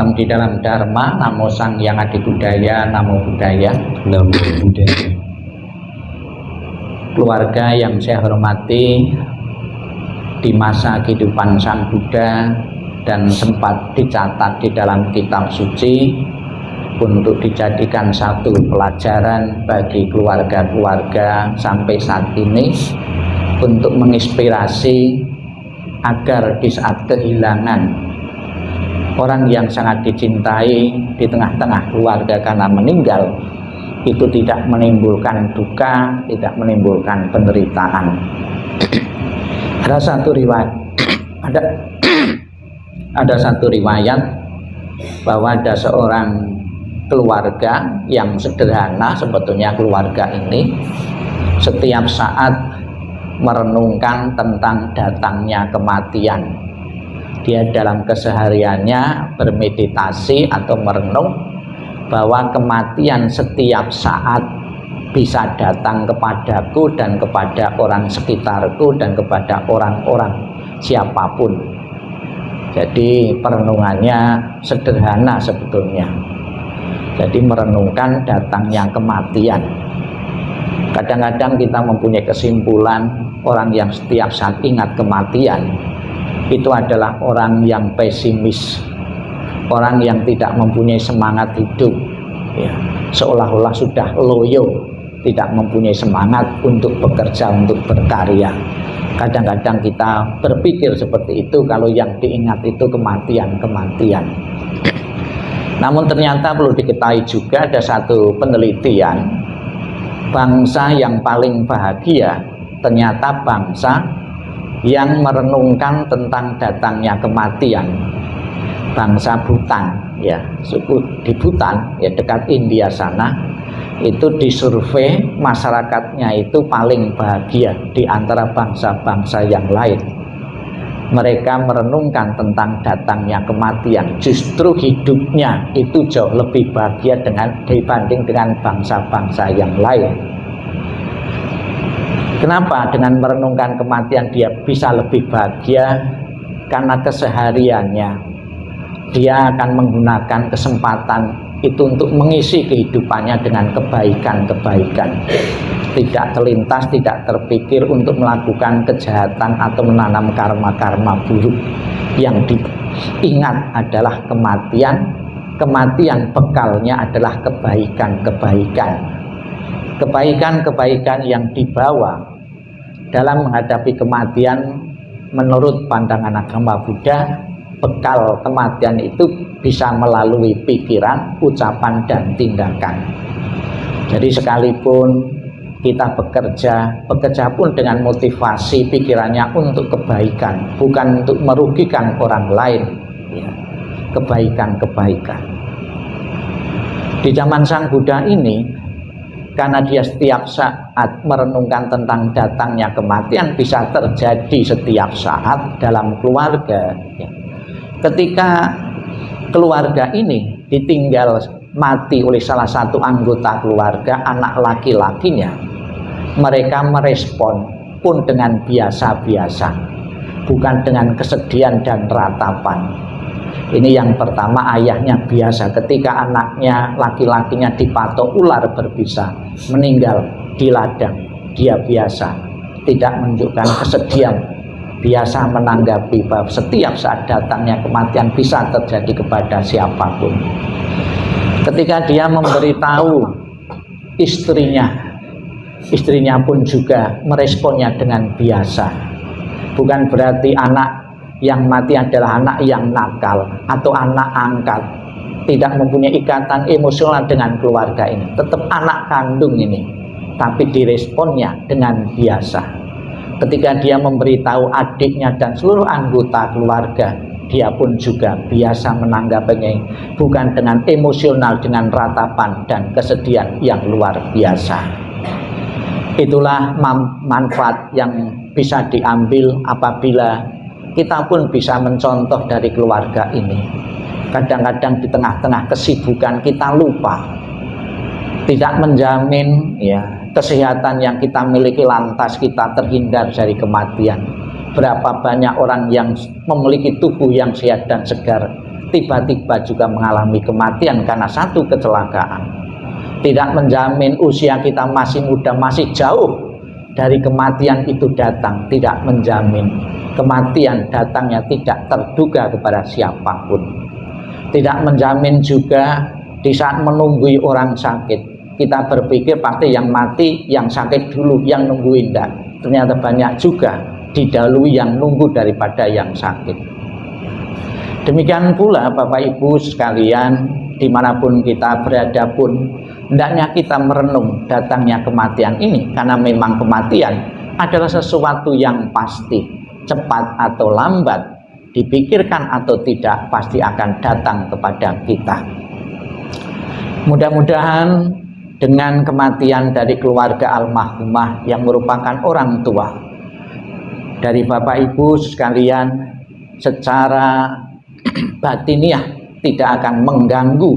sembang di dalam Dharma. Namo Sang Hyang Adi Budaya, Namo Buddhaya. Namo Buddhaya. Keluarga yang saya hormati, di masa kehidupan Sang Buddha dan sempat dicatat di dalam kitab suci untuk dijadikan satu pelajaran bagi keluarga-keluarga sampai saat ini, untuk menginspirasi agar di saat kehilangan orang yang sangat dicintai di tengah-tengah keluarga karena meninggal, itu tidak menimbulkan duka, tidak menimbulkan penderitaan. Ada satu riwayat, ada satu riwayat bahwa ada seorang keluarga yang sederhana, sebetulnya keluarga ini setiap saat merenungkan tentang datangnya kematian. Dia dalam kesehariannya bermeditasi atau merenung bahwa kematian setiap saat bisa datang kepadaku dan kepada orang sekitarku dan kepada orang-orang siapapun. Jadi perenungannya sederhana sebetulnya. Jadi merenungkan datangnya kematian. Kadang-kadang kita mempunyai kesimpulan orang yang setiap saat ingat kematian itu adalah orang yang pesimis, orang yang tidak mempunyai semangat hidup, ya, seolah-olah sudah loyo, tidak mempunyai semangat untuk bekerja, untuk berkarya. Kadang-kadang kita berpikir seperti itu kalau yang diingat itu kematian. Namun ternyata perlu diketahui juga ada satu penelitian, bangsa yang paling bahagia ternyata bangsa yang merenungkan tentang datangnya kematian. Bangsa Bhutan, ya, suku di Bhutan, ya, dekat India sana, itu disurvei masyarakatnya itu paling bahagia di antara bangsa-bangsa yang lain. Mereka merenungkan tentang datangnya kematian, justru hidupnya itu jauh lebih bahagia dibanding dengan bangsa-bangsa yang lain. Kenapa? Dengan merenungkan kematian dia bisa lebih bahagia, karena kesehariannya dia akan menggunakan kesempatan itu untuk mengisi kehidupannya dengan kebaikan-kebaikan. Tidak terlintas, tidak terpikir untuk melakukan kejahatan atau menanam karma-karma buruk. Yang diingat adalah kematian. Kematian bekalnya adalah kebaikan-kebaikan. Kebaikan-kebaikan yang dibawa dalam menghadapi kematian menurut pandangan agama Buddha, bekal kematian itu bisa melalui pikiran, ucapan, dan tindakan. Jadi sekalipun kita bekerja pun dengan motivasi pikirannya untuk kebaikan, bukan untuk merugikan orang lain, ya, kebaikan-kebaikan. Di zaman Sang Buddha ini, karena dia setiap saat merenungkan tentang datangnya kematian, bisa terjadi setiap saat dalam keluarga, ya. Ketika keluarga ini ditinggal mati oleh salah satu anggota keluarga, anak laki-lakinya, mereka merespon pun dengan biasa-biasa, bukan dengan kesedihan dan ratapan. Ini yang pertama, ayahnya biasa ketika anaknya laki-lakinya dipatok ular berbisa, meninggal di ladang, dia biasa, tidak menunjukkan kesedihan, biasa menanggapi bahwa setiap saat datangnya kematian bisa terjadi kepada siapapun. Ketika dia memberitahu istrinya pun juga meresponnya dengan biasa. Bukan berarti anak yang mati adalah anak yang nakal atau anak angkat, tidak mempunyai ikatan emosional dengan keluarga ini, tetap anak kandung ini, tapi diresponnya dengan biasa. Ketika dia memberitahu adiknya dan seluruh anggota keluarga, dia pun juga biasa menanggapinya, bukan dengan emosional, dengan ratapan dan kesedihan yang luar biasa. Itulah manfaat yang bisa diambil apabila kita pun bisa mencontoh dari keluarga ini. Kadang-kadang di tengah-tengah kesibukan kita lupa, tidak menjamin, ya, kesehatan yang kita miliki, lantas kita terhindar dari kematian. Berapa banyak orang yang memiliki tubuh yang sehat dan segar, tiba-tiba juga mengalami kematian karena satu kecelakaan. Tidak menjamin usia kita masih muda, masih jauh dari kematian itu datang. Tidak menjamin. Kematian datangnya tidak terduga kepada siapapun. Tidak menjamin juga di saat menunggui orang sakit, kita berpikir pasti yang mati yang sakit dulu, yang nungguin. Tidak. Ternyata banyak juga didahului yang nunggu daripada yang sakit. Demikian pula Bapak Ibu sekalian, dimanapun kita berada pun, hendaknya kita merenung datangnya kematian ini, karena memang kematian adalah sesuatu yang pasti, cepat atau lambat, dipikirkan atau tidak, pasti akan datang kepada kita. Mudah-mudahan dengan kematian dari keluarga almarhumah yang merupakan orang tua dari Bapak Ibu sekalian, secara batiniah tidak akan mengganggu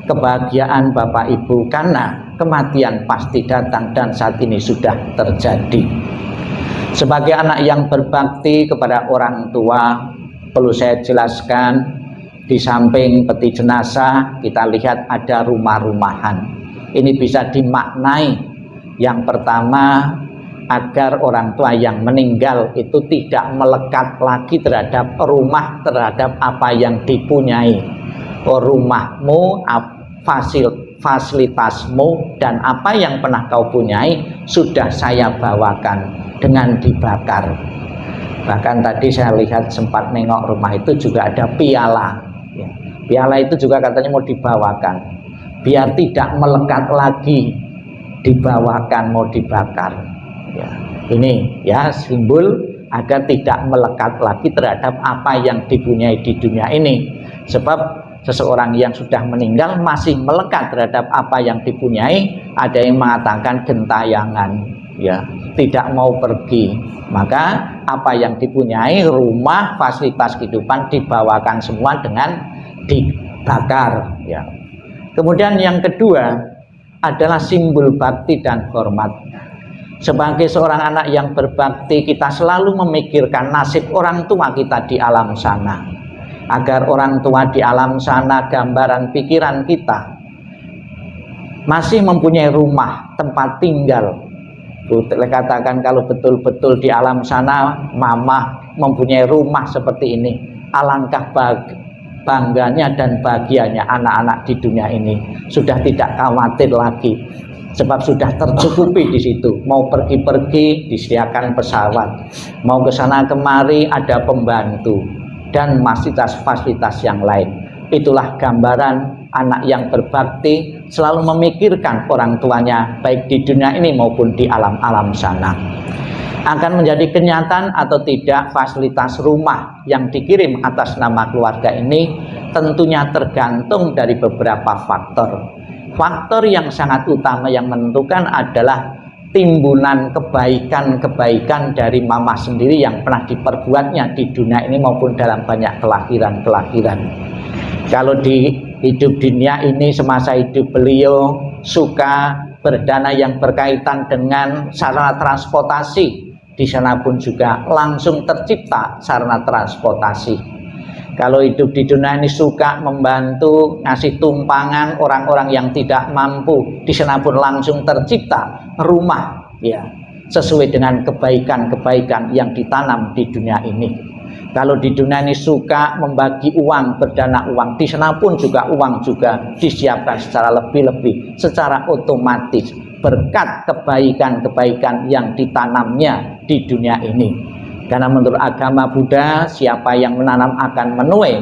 kebahagiaan Bapak Ibu, karena kematian pasti datang dan saat ini sudah terjadi. Sebagai anak yang berbakti kepada orang tua, perlu saya jelaskan, di samping peti jenazah kita lihat ada rumah-rumahan. Ini bisa dimaknai, yang pertama, agar orang tua yang meninggal itu tidak melekat lagi terhadap rumah, terhadap apa yang dipunyai. Rumahmu, fasilitasmu, dan apa yang pernah kau punyai sudah saya bawakan dengan dibakar. Bahkan tadi saya lihat sempat nengok rumah itu juga ada piala. Piala itu juga katanya mau dibawakan, biar tidak melekat lagi, dibawakan, mau dibakar. Ya, ini ya simbol agar tidak melekat lagi terhadap apa yang dipunyai di dunia ini. Sebab seseorang yang sudah meninggal masih melekat terhadap apa yang dipunyai, ada yang mengatakan gentayangan, ya, tidak mau pergi. Maka apa yang dipunyai, rumah, fasilitas kehidupan dibawakan semua dengan dibakar, ya. Kemudian yang kedua adalah simbol bakti dan hormat. Sebagai seorang anak yang berbakti, kita selalu memikirkan nasib orang tua kita di alam sana. Agar orang tua di alam sana, gambaran pikiran kita, masih mempunyai rumah, tempat tinggal. Boleh katakan kalau betul-betul di alam sana mama mempunyai rumah seperti ini, alangkah bangganya dan bahagianya anak-anak di dunia ini. Sudah tidak khawatir lagi, sebab sudah tercukupi di situ. Mau pergi-pergi disediakan pesawat, mau ke sana kemari ada pembantu dan fasilitas yang lain. Itulah gambaran anak yang berbakti, selalu memikirkan orang tuanya baik di dunia ini maupun di alam-alam sana. Akan menjadi kenyataan atau tidak fasilitas rumah yang dikirim atas nama keluarga ini tentunya tergantung dari beberapa faktor. Faktor yang sangat utama yang menentukan adalah timbunan kebaikan-kebaikan dari mama sendiri yang pernah diperbuatnya di dunia ini maupun dalam banyak kelahiran-kelahiran. Kalau di hidup dunia ini, semasa hidup beliau suka berdana yang berkaitan dengan sarana transportasi, di sana pun juga langsung tercipta sarana transportasi. Kalau hidup di dunia ini suka membantu ngasih tumpangan orang-orang yang tidak mampu, di sana pun langsung tercipta rumah, ya, sesuai dengan kebaikan-kebaikan yang ditanam di dunia ini. Kalau di dunia ini suka membagi uang, berdana uang, di sana pun juga uang juga disiapkan secara lebih-lebih, secara otomatis berkat kebaikan-kebaikan yang ditanamnya di dunia ini. Karena menurut agama Buddha, siapa yang menanam akan menuai,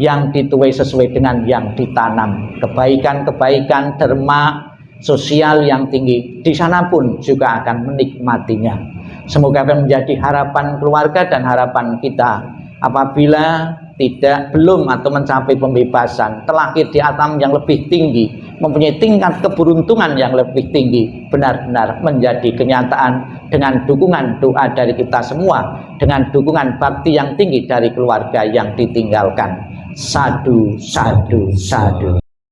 yang dituai sesuai dengan yang ditanam. Kebaikan-kebaikan dharma sosial yang tinggi, di sana pun juga akan menikmatinya. Semoga menjadi harapan keluarga dan harapan kita apabila belum atau mencapai pembebasan, terlahir di alam yang lebih tinggi, mempunyai tingkat keberuntungan yang lebih tinggi, benar-benar menjadi kenyataan dengan dukungan doa dari kita semua, dengan dukungan bakti yang tinggi dari keluarga yang ditinggalkan. Sadu, sadu, sadu.